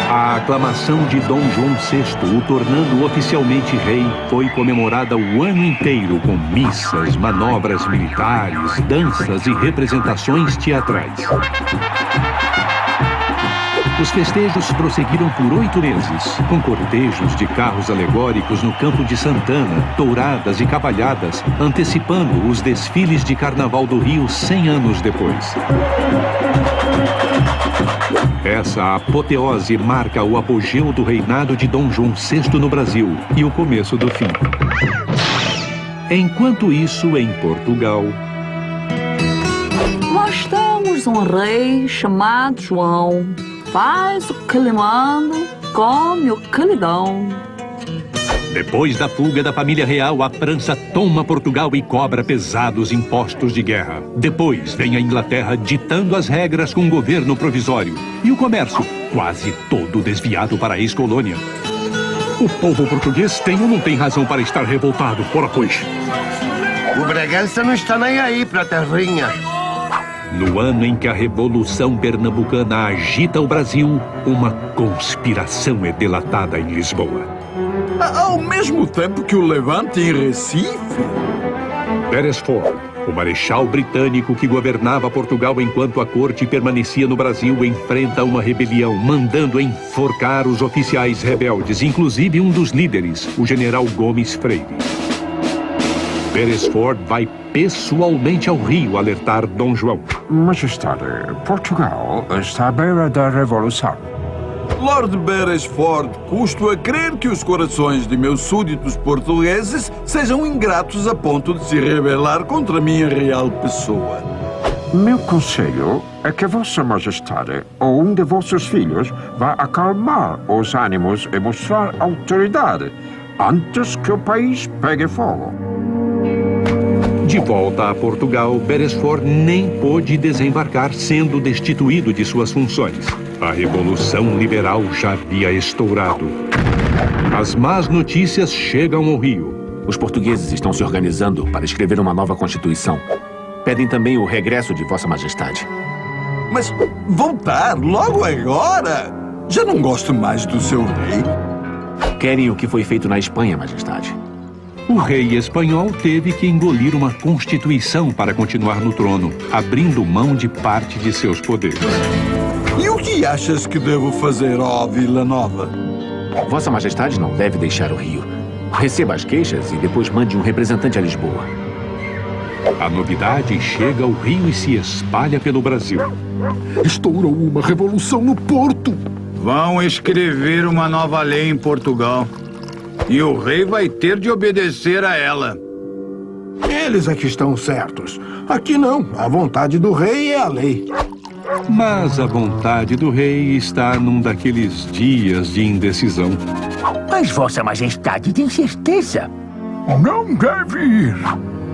A aclamação de Dom João VI, o tornando oficialmente rei, foi comemorada o ano inteiro com missas, manobras militares, danças e representações teatrais. Os festejos prosseguiram por 8 meses, com cortejos de carros alegóricos no Campo de Santana, touradas e cavalhadas, antecipando os desfiles de Carnaval do Rio 100 anos depois. Essa apoteose marca o apogeu do reinado de Dom João VI no Brasil e o começo do fim. Enquanto isso, em Portugal... Nós temos um rei chamado João. Faz o que lhe mando, come o que lhe dão. Depois da fuga da família real, a França toma Portugal e cobra pesados impostos de guerra. Depois vem a Inglaterra ditando as regras com um governo provisório. E o comércio, quase todo desviado para a ex-colônia. O povo português tem ou não tem razão para estar revoltado? Ora pois. O Bragança não está nem aí pra terrinha. No ano em que a Revolução Pernambucana agita o Brasil, uma conspiração é delatada em Lisboa. Ao mesmo tempo que o levante em Recife? Beresford, o marechal britânico que governava Portugal enquanto a corte permanecia no Brasil, enfrenta uma rebelião, mandando enforcar os oficiais rebeldes, inclusive um dos líderes, o general Gomes Freire. Beresford vai pessoalmente ao Rio alertar Dom João. Majestade, Portugal está à beira da revolução. Lord Beresford, custo a crer que os corações de meus súditos portugueses sejam ingratos a ponto de se rebelar contra minha real pessoa. Meu conselho é que Vossa Majestade ou um de vossos filhos vá acalmar os ânimos e mostrar autoridade antes que o país pegue fogo. De volta a Portugal, Beresford nem pôde desembarcar, sendo destituído de suas funções. A Revolução Liberal já havia estourado. As más notícias chegam ao Rio. Os portugueses estão se organizando para escrever uma nova Constituição. Pedem também o regresso de Vossa Majestade. Mas voltar logo agora? Já não gosto mais do seu rei. Querem o que foi feito na Espanha, Majestade. O rei espanhol teve que engolir uma constituição para continuar no trono, abrindo mão de parte de seus poderes. E o que achas que devo fazer, ó Vila Nova? Vossa Majestade não deve deixar o Rio. Receba as queixas e depois mande um representante a Lisboa. A novidade chega ao Rio e se espalha pelo Brasil. Estourou uma revolução no Porto. Vão escrever uma nova lei em Portugal. E o rei vai ter de obedecer a ela. Eles é que estão certos. Aqui não. A vontade do rei é a lei. Mas a vontade do rei está num daqueles dias de indecisão. Mas Vossa Majestade tem certeza? Não deve ir.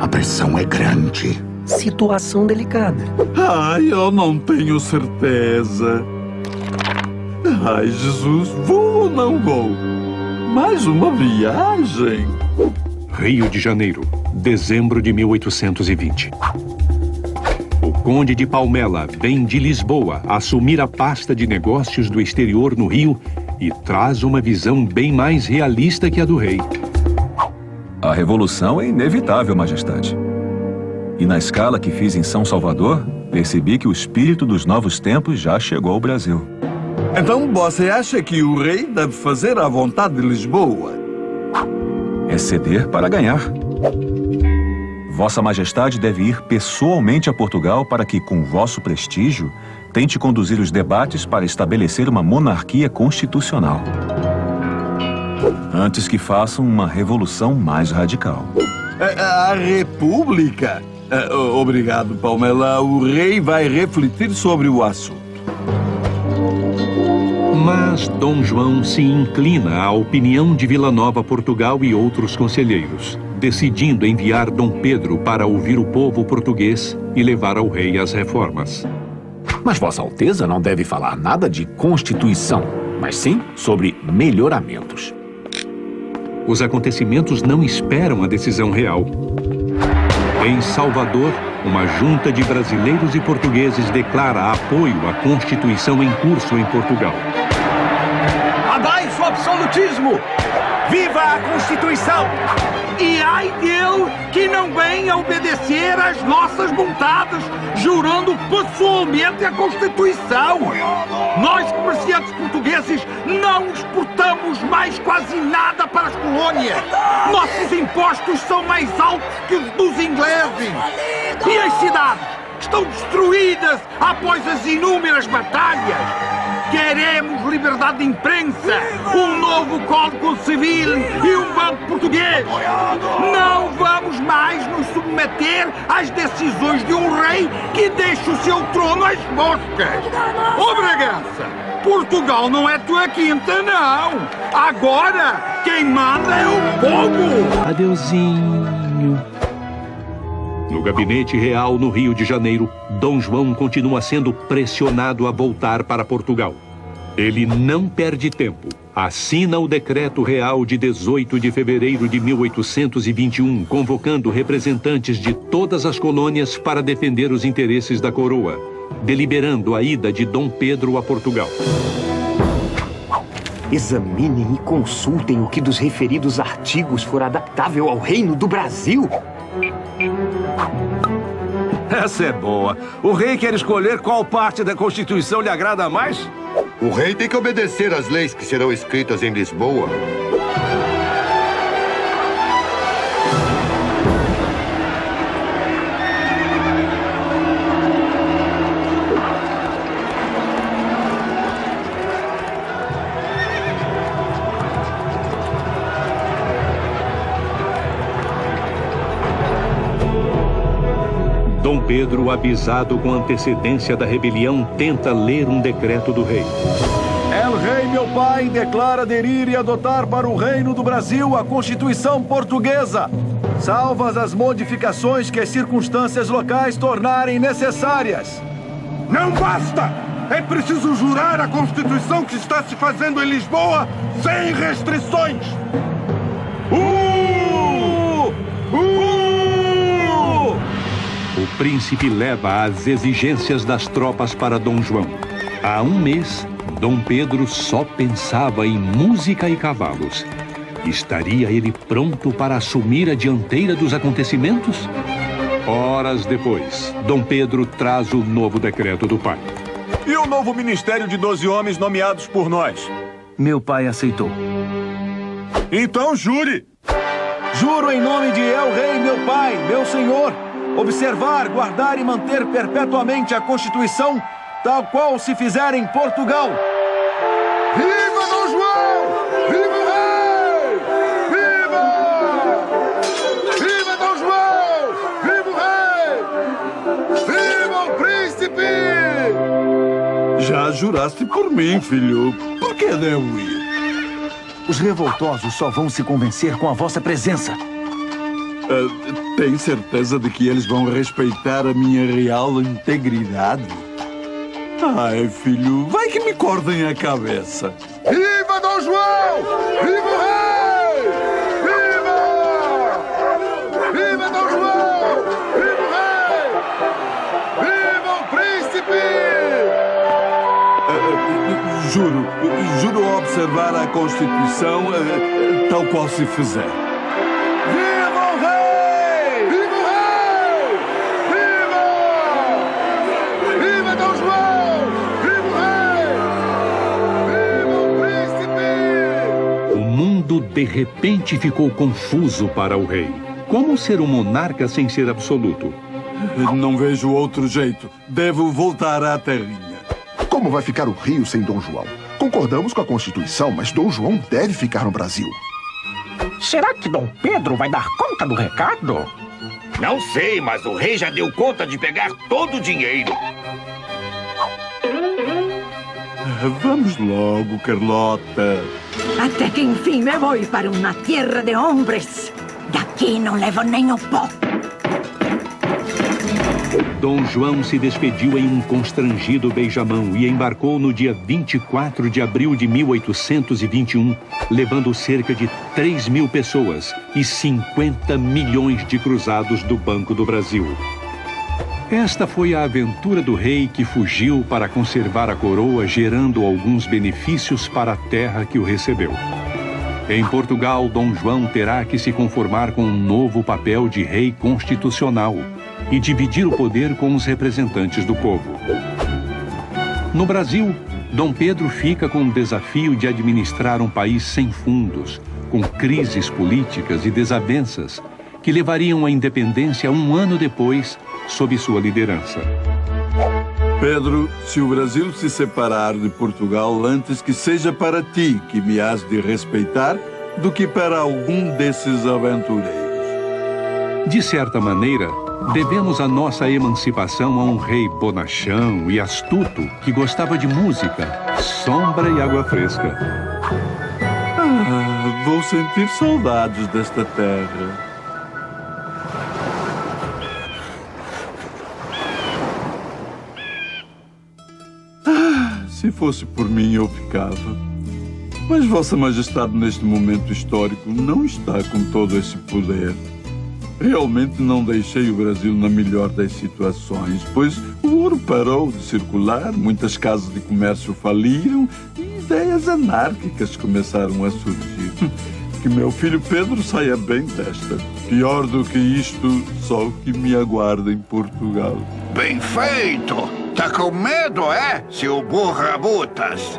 A pressão é grande. Situação delicada. Ai, eu não tenho certeza. Ai, Jesus, vou ou não vou? Mais uma viagem. Rio de Janeiro, dezembro de 1820. O conde de Palmela vem de Lisboa assumir a pasta de negócios do exterior no Rio e traz uma visão bem mais realista que a do rei. A revolução é inevitável, Majestade. E na escala que fiz em São Salvador, percebi que o espírito dos novos tempos já chegou ao Brasil. Então você acha que o rei deve fazer a vontade de Lisboa? É ceder para ganhar. Vossa Majestade deve ir pessoalmente a Portugal para que, com vosso prestígio, tente conduzir os debates para estabelecer uma monarquia constitucional. Antes que façam uma revolução mais radical. A República? Obrigado, Palmela. O rei vai refletir sobre o assunto. Mas Dom João se inclina à opinião de Vila Nova, Portugal e outros conselheiros, decidindo enviar Dom Pedro para ouvir o povo português e levar ao rei as reformas. Mas Vossa Alteza não deve falar nada de Constituição, mas sim sobre melhoramentos. Os acontecimentos não esperam a decisão real. Em Salvador, uma junta de brasileiros e portugueses declara apoio à Constituição em curso em Portugal. Abaixo o absolutismo! Viva a Constituição! E ai dele que não venha obedecer às nossas vontades, jurando pessoalmente a Constituição. Nós, comerciantes portugueses, não exportamos mais quase nada para as colônias. Nossos impostos são mais altos que os dos ingleses. E as cidades estão destruídas após as inúmeras batalhas. Queremos liberdade de imprensa, um novo Código Civil e um banco português. Não vamos mais nos submeter às decisões de um rei que deixa o seu trono às moscas. Ô Bragança, Portugal não é tua quinta, não. Agora, quem manda é o povo. Adeusinho. No gabinete real no Rio de Janeiro, Dom João continua sendo pressionado a voltar para Portugal. Ele não perde tempo. Assina o decreto real de 18 de fevereiro de 1821, convocando representantes de todas as colônias para defender os interesses da coroa, deliberando a ida de Dom Pedro a Portugal. Examinem e consultem o que dos referidos artigos for adaptável ao Reino do Brasil. Essa é boa. O rei quer escolher qual parte da Constituição lhe agrada mais? O rei tem que obedecer às leis que serão escritas em Lisboa. Dom Pedro, avisado com antecedência da rebelião, tenta ler um decreto do rei. El Rei, meu pai, declara aderir e adotar para o Reino do Brasil a Constituição Portuguesa, salvas as modificações que as circunstâncias locais tornarem necessárias. Não basta! É preciso jurar a Constituição que está se fazendo em Lisboa sem restrições! O príncipe leva as exigências das tropas para Dom João. Há um mês, Dom Pedro só pensava em música e cavalos. Estaria ele pronto para assumir a dianteira dos acontecimentos? Horas depois, Dom Pedro traz o novo decreto do pai. E o novo ministério de 12 homens nomeados por nós? Meu pai aceitou. Então jure! Juro em nome de El Rei, meu pai, meu senhor, observar, guardar e manter perpetuamente a Constituição, tal qual se fizer em Portugal. Viva Dom João! Viva o rei! Viva! Viva Dom João! Viva o rei! Viva o príncipe! Já juraste por mim, filho. Por que devo ir? Os revoltosos só vão se convencer com a vossa presença. Tem certeza de que eles vão respeitar a minha real integridade? Ai, filho, vai que me cortem a cabeça. Viva Dom João! Viva o rei! Viva! Viva Dom João! Viva o rei! Viva o príncipe! Juro observar a Constituição tal qual se fizer. Viva o rei! Viva o rei! Viva! Viva Dom João! Viva o rei! Viva o príncipe! O mundo de repente ficou confuso para o rei. Como ser um monarca sem ser absoluto? Não vejo outro jeito. Devo voltar à terrinha. Como vai ficar o Rio sem Dom João? Concordamos com a Constituição, mas Dom João deve ficar no Brasil. Será que Dom Pedro vai dar conta do recado? Não sei, mas o rei já deu conta de pegar todo o dinheiro. Vamos logo, Carlota. Até que enfim me vou para uma terra de hombres. Daqui não levo nem o pó. Dom João se despediu em um constrangido beijamão e embarcou no dia 24 de abril de 1821, levando cerca de 3.000 pessoas e 50 milhões de cruzados do Banco do Brasil. Esta foi a aventura do rei que fugiu para conservar a coroa, gerando alguns benefícios para a terra que o recebeu. Em Portugal, Dom João terá que se conformar com um novo papel de rei constitucional e dividir o poder com os representantes do povo. No Brasil, Dom Pedro fica com o desafio de administrar um país sem fundos, com crises políticas e desavenças que levariam à independência um ano depois, sob sua liderança. Pedro, se o Brasil se separar de Portugal, antes que seja para ti que me has de respeitar, do que para algum desses aventureiros. De certa maneira, devemos a nossa emancipação a um rei bonachão e astuto que gostava de música, sombra e água fresca. Vou sentir saudades desta terra. Se fosse por mim, eu ficava. Mas Vossa Majestade, neste momento histórico, não está com todo esse poder. Realmente não deixei o Brasil na melhor das situações, pois o ouro parou de circular, muitas casas de comércio faliram e ideias anárquicas começaram a surgir. Que meu filho Pedro saia bem desta. Pior do que isto, só o que me aguarda em Portugal. Bem feito! Tá com medo, é, seu burrabutas?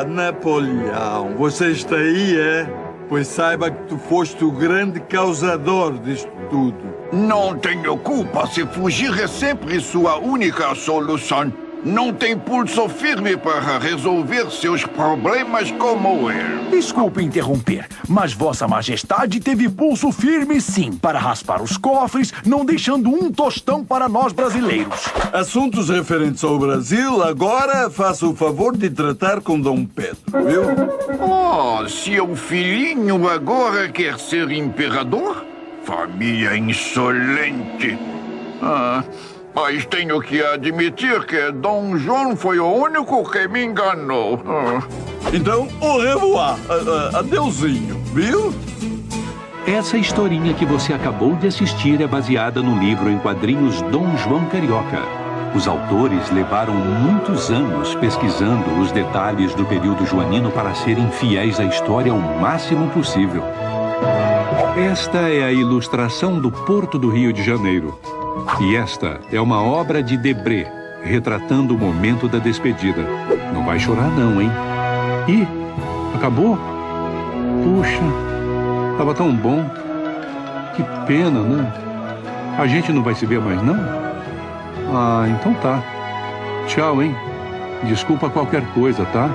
Napoleão, você está aí, é? Pois saiba que tu foste o grande causador disto tudo. Não tenho culpa se fugir é sempre sua única solução. Não tem pulso firme para resolver seus problemas como eu. Desculpe interromper, mas Vossa Majestade teve pulso firme sim para raspar os cofres, não deixando um tostão para nós brasileiros. Assuntos referentes ao Brasil, agora faça o favor de tratar com Dom Pedro, viu? Oh, seu filhinho agora quer ser imperador? Família insolente. Mas tenho que admitir que Dom João foi o único que me enganou. Então, au revoir. Adeusinho, viu? Essa historinha que você acabou de assistir é baseada no livro em quadrinhos Dom João Carioca. Os autores levaram muitos anos pesquisando os detalhes do período joanino para serem fiéis à história o máximo possível. Esta é a ilustração do Porto do Rio de Janeiro. E esta é uma obra de Debré, retratando o momento da despedida. Não vai chorar não, hein? Ih, acabou? Puxa, tava tão bom. Que pena, né? A gente não vai se ver mais, não? Então tá. Tchau, hein? Desculpa qualquer coisa, tá?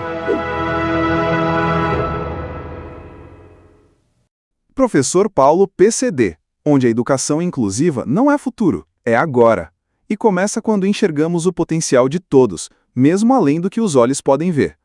Professor Paulo PCD, onde a educação inclusiva não é futuro, é agora. E começa quando enxergamos o potencial de todos, mesmo além do que os olhos podem ver.